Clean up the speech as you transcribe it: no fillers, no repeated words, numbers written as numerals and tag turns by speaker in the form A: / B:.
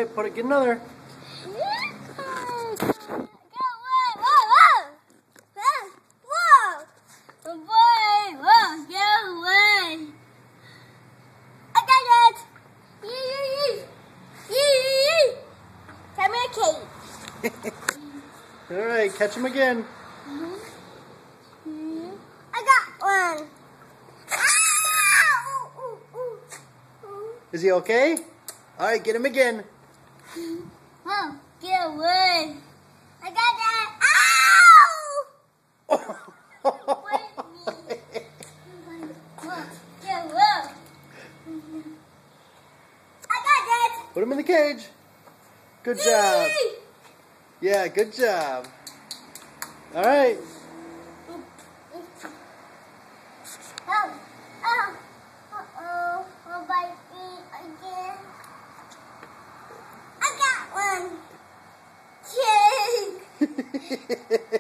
A: right, get another. All right, catch him again.
B: I got one.
A: Is he okay? All right, get him again.
B: Oh, get away. I got that. Ow! Get away. I got that.
A: Put him in the cage. Good job. Yeah, good job. All right.
B: Uh-oh. I'll bite me again. I got one. Yay!